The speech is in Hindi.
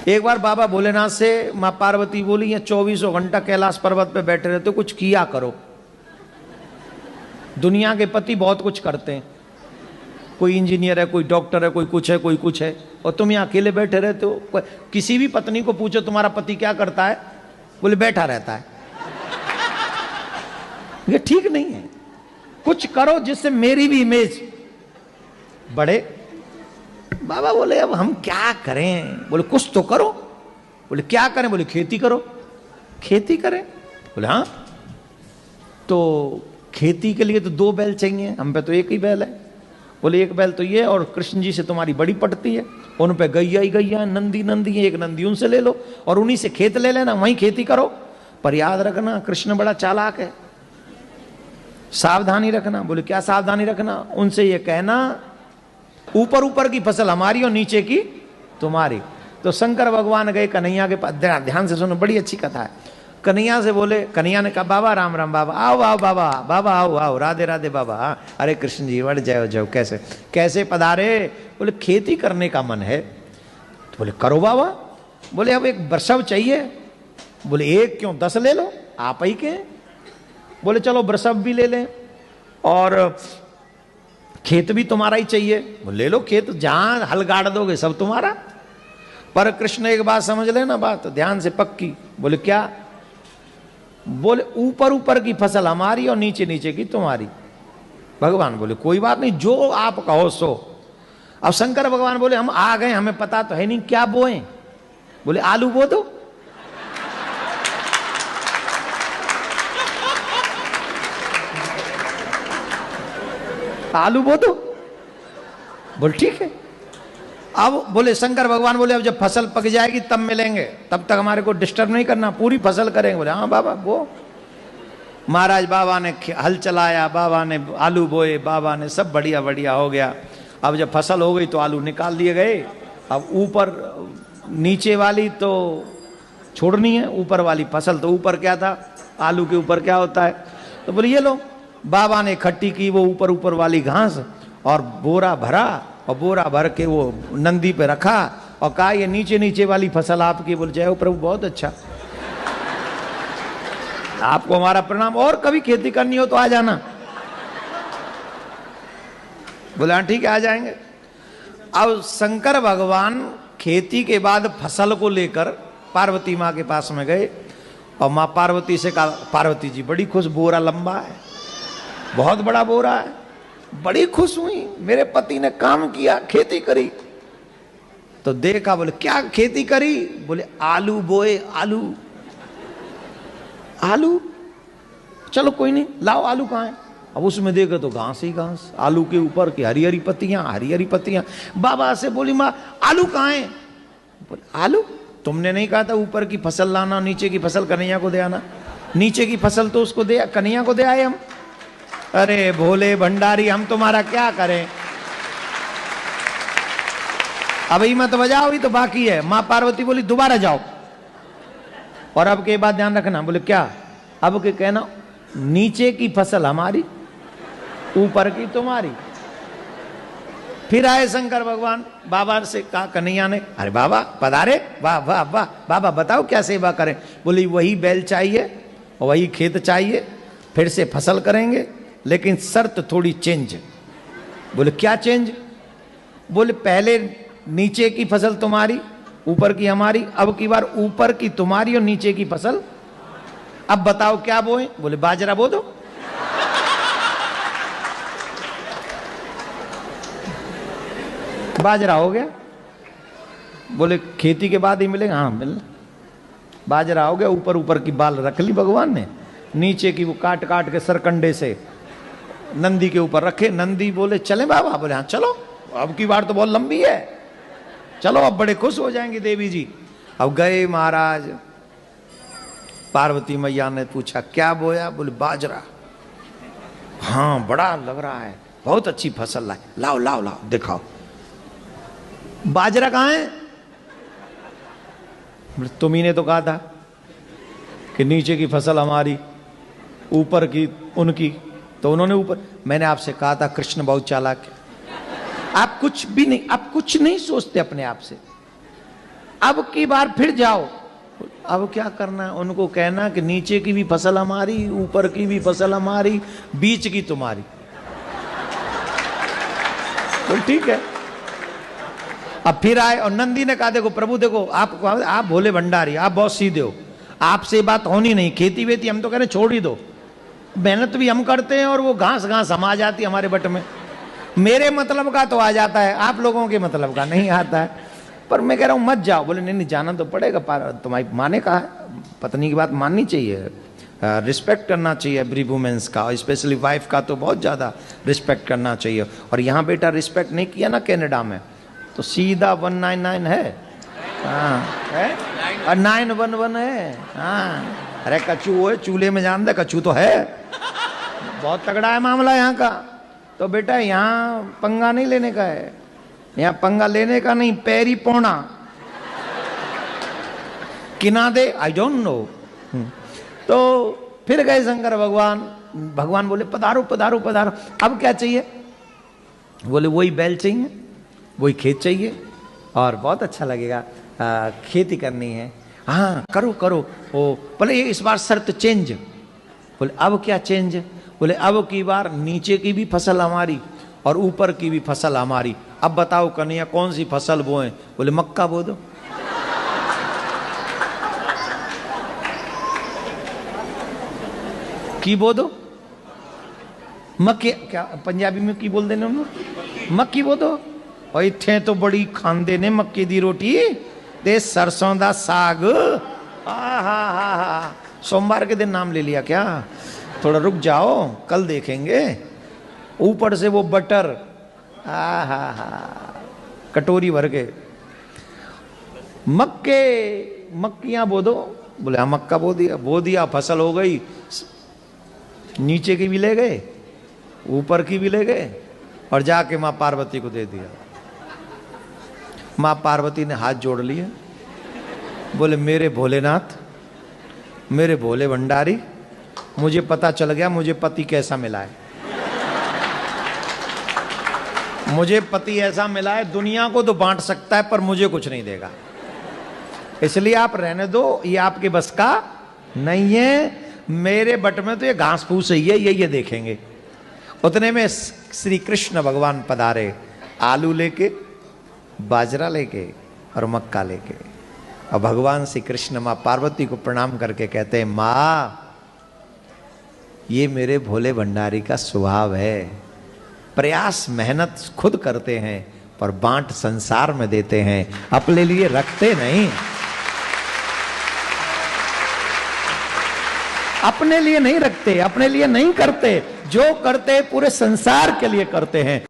एक बार बाबा भोलेनाथ से माँ पार्वती बोली, ये 24 घंटा कैलाश पर्वत पे बैठे रहते हो, कुछ किया करो। दुनिया के पति बहुत कुछ करते हैं, कोई इंजीनियर है, कोई डॉक्टर है, कोई कुछ है, कोई कुछ है, और तुम यहाँ अकेले बैठे रहते हो। किसी भी पत्नी को पूछो तुम्हारा पति क्या करता है, बोले बैठा रहता है। ये ठीक नहीं है, कुछ करो जिससे मेरी भी इमेज बढ़े। बाबा बोले अब हम क्या करें? बोले कुछ तो करो। बोले क्या करें? बोले खेती करो। खेती करें? बोले हाँ। तो खेती के लिए तो 2 बैल चाहिए, हम पे तो एक ही बैल है। बोले एक बैल तो ये, और कृष्ण जी से तुम्हारी बड़ी पटती है, उन पे गैया ही गैया, नंदी नंदी है, एक नंदी उनसे ले लो और उन्हीं से खेत ले लेना, वहीं खेती करो। पर याद रखना कृष्ण बड़ा चालाक है, सावधानी रखना। बोले क्या सावधानी रखना? उनसे ये कहना ऊपर ऊपर की फसल हमारी और नीचे की तुम्हारी। तो शंकर भगवान गए कन्हैया के पास, ध्यान से सुनो, बड़ी अच्छी कथा है। कन्हैया से बोले, कन्हैया ने कहा बाबा राम राम, बाबा आओ आओ, बाबा बाबा आओ आओ, राधे राधे बाबा। अरे कृष्ण जी बढ़ जाओ जाओ, कैसे कैसे पधारे? बोले खेती करने का मन है। तो बोले करो बाबा। बोले अब एक वृषभ चाहिए। बोले एक क्यों, 10 ले लो, आप ही के। बोले चलो वृषभ भी ले लें और खेत भी तुम्हारा ही चाहिए। बोले ले लो खेत, जहां हल गाड़ दोगे सब तुम्हारा। पर कृष्ण एक बात समझ लेना, बात ध्यान से पक्की। बोले क्या? बोले ऊपर ऊपर की फसल हमारी और नीचे नीचे की तुम्हारी। भगवान बोले कोई बात नहीं, जो आप कहो सो। अब शंकर भगवान बोले हम आ गए, हमें पता तो है नहीं क्या बोए। बोले आलू बो दो। आलू बो दो। बोले ठीक है। अब बोले शंकर भगवान बोले अब जब फसल पक जाएगी तब मिलेंगे, तब तक हमारे को डिस्टर्ब नहीं करना, पूरी फसल करेंगे। बोले हाँ बाबा वो। महाराज बाबा ने हल चलाया, बाबा ने आलू बोए, बाबा ने सब बढ़िया बढ़िया हो गया। अब जब फसल हो गई तो आलू निकाल लिए गए। अब ऊपर नीचे वाली तो छोड़नी है, ऊपर वाली फसल। तो ऊपर क्या था, आलू के ऊपर क्या होता है? तो बोले ये लो। बाबा ने इकट्ठी की वो ऊपर ऊपर वाली घास और बोरा भरा, और बोरा भर के वो नंदी पे रखा और कहा ये नीचे नीचे वाली फसल आपकी। बोले जय हो प्रभु, बहुत अच्छा, आपको हमारा प्रणाम, और कभी खेती करनी हो तो आ जाना। बोले हाँ ठीक है, आ जाएंगे। अब शंकर भगवान खेती के बाद फसल को लेकर पार्वती माँ के पास में गए और माँ पार्वती से कहा, पार्वती जी बड़ी खुश, बोरा लंबा है, बहुत बड़ा बोरा है। बड़ी खुश हुई, मेरे पति ने काम किया, खेती करी। तो देखा, बोले क्या खेती करी? बोले आलू बोए। आलू आलू, चलो कोई नहीं, लाओ आलू कहाँ है? अब उसमें देखो तो घास ही घास, आलू के ऊपर की हरी हरी पत्तियां, हरी हरी पत्तियां। बाबा से बोली माँ आलू कहाँ है? बोले आलू, तुमने नहीं कहा था ऊपर की फसल लाना, नीचे की फसल कन्हैया को दे आना? नीचे की फसल तो उसको दे, कन्हैया को दे आए हम। अरे भोले भंडारी, हम तुम्हारा क्या करें? अब ही मत बजाओ, अभी तो बाकी है। माँ पार्वती बोली दोबारा जाओ, और अब के बाद ध्यान रखना। बोले क्या? अब के कहना नीचे की फसल हमारी, ऊपर की तुम्हारी। फिर आए शंकर भगवान, बाबा से कहा कन्हैया ने, अरे बाबा पधारे, वाह वाह वाह, बाबा बताओ क्या सेवा करें? बोली वही बैल चाहिए, वही खेत चाहिए, फिर से फसल करेंगे, लेकिन शर्त थोड़ी चेंज। बोले क्या चेंज? बोले पहले नीचे की फसल तुम्हारी, ऊपर की हमारी, अब की बार ऊपर की तुम्हारी और नीचे की फसल। अब बताओ क्या बोए? बोले बाजरा बो दो। बाजरा हो गया। बोले खेती के बाद ही मिलेगा? हाँ मिलना। बाजरा हो गया, ऊपर ऊपर की बाल रख ली भगवान ने, नीचे की वो काट काट के सरकंडे से नंदी के ऊपर रखे। नंदी बोले चले बाबा? बोले हाँ चलो, अब की बार तो बहुत लंबी है, चलो अब बड़े खुश हो जाएंगे देवी जी। अब गए महाराज, पार्वती मैया ने पूछा क्या बोया? बोले बाजरा। हाँ बड़ा लग रहा है, बहुत अच्छी फसल लाए, लाओ लाओ लाओ दिखाओ। बाजरा कहाँ है? तुम्ही ने तो कहा था कि नीचे की फसल हमारी, ऊपर की उनकी, तो उन्होंने ऊपर। मैंने आपसे कहा था कृष्ण बहुत चालाक है, आप कुछ भी नहीं, आप कुछ नहीं सोचते अपने आप से। अब की बार फिर जाओ। अब क्या करना है? उनको कहना कि नीचे की भी फसल हमारी, ऊपर की भी फसल हमारी, बीच की तुम्हारी। तो ठीक है। अब फिर आए और नंदी ने कहा देखो प्रभु देखो आप भोले भंडारी, आप बहुत सीधे हो, आपसे बात होनी नहीं, खेती वेती हम तो कह रहे छोड़ ही दो, मेहनत भी हम करते हैं और वो घास घास हम आ जाती है हमारे बट में, मेरे मतलब का तो आ जाता है, आप लोगों के मतलब का नहीं आता है। पर मैं कह रहा हूं मत जाओ। बोले नहीं नहीं जाना तो पड़ेगा, तुम्हारी माँ ने कहा है, पत्नी की बात माननी चाहिए, रिस्पेक्ट करना चाहिए एवरी वुमेन्स का, स्पेशली वाइफ का तो बहुत ज़्यादा रिस्पेक्ट करना चाहिए। और यहाँ बेटा रिस्पेक्ट नहीं किया ना कनाडा में तो सीधा 199 है, हाँ है, और 911 है, हाँ। अरे कचू वो है, चूल्हे में जान दे कचू तो है, बहुत तगड़ा है मामला यहाँ का। तो बेटा यहाँ पंगा नहीं लेने का है, यहाँ पंगा लेने का नहीं, पैरी पौना किना दे आई डोंट नो। तो फिर गए शंकर भगवान, भगवान बोले पधारो पधारो पधारो, अब क्या चाहिए? बोले वही बैल चाहिए, वही खेत चाहिए और बहुत अच्छा लगेगा, खेती करनी है। हाँ करो करो। ओ बोले ये इस बार शर्त चेंज। बोले अब क्या चेंज? बोले अब की बार नीचे की भी फसल हमारी और ऊपर की भी फसल हमारी। अब बताओ कन्हैया कौन सी फसल बोए? बोले मक्का बो दो। की बो दो? मक्के क्या पंजाबी में की बोल देने हम लोग? मक्की बो दो। और इत्थे तो बड़ी खांदे ने मक्के दी रोटी ते सरसों दा साग। हा सोमवार के दिन नाम ले लिया क्या? थोड़ा रुक जाओ कल देखेंगे। ऊपर से वो बटर, हा कटोरी भर के। मक्कियां बो दो। बोले हाँ मक्का बो दिया फसल हो गई, नीचे की भी ले गए ऊपर की भी ले गए और जाके माँ पार्वती को दे दिया। माँ पार्वती ने हाथ जोड़ लिए, बोले मेरे भोलेनाथ, मेरे भोले भंडारी, मुझे पता चल गया मुझे पति कैसा मिला है। मुझे पति ऐसा मिला है दुनिया को तो बांट सकता है पर मुझे कुछ नहीं देगा, इसलिए आप रहने दो, ये आपके बस का नहीं है। मेरे बट में तो ये घास फूस ही है, ये देखेंगे। उतने में श्री कृष्ण भगवान पधारे, आलू लेके, बाजरा लेके और मक्का लेके। और भगवान श्री कृष्ण माँ पार्वती को प्रणाम करके कहते हैं माँ ये मेरे भोले भंडारी का स्वभाव है, प्रयास मेहनत खुद करते हैं पर बांट संसार में देते हैं, अपने लिए रखते नहीं, अपने लिए नहीं रखते, अपने लिए नहीं करते, जो करते पूरे संसार के लिए करते हैं।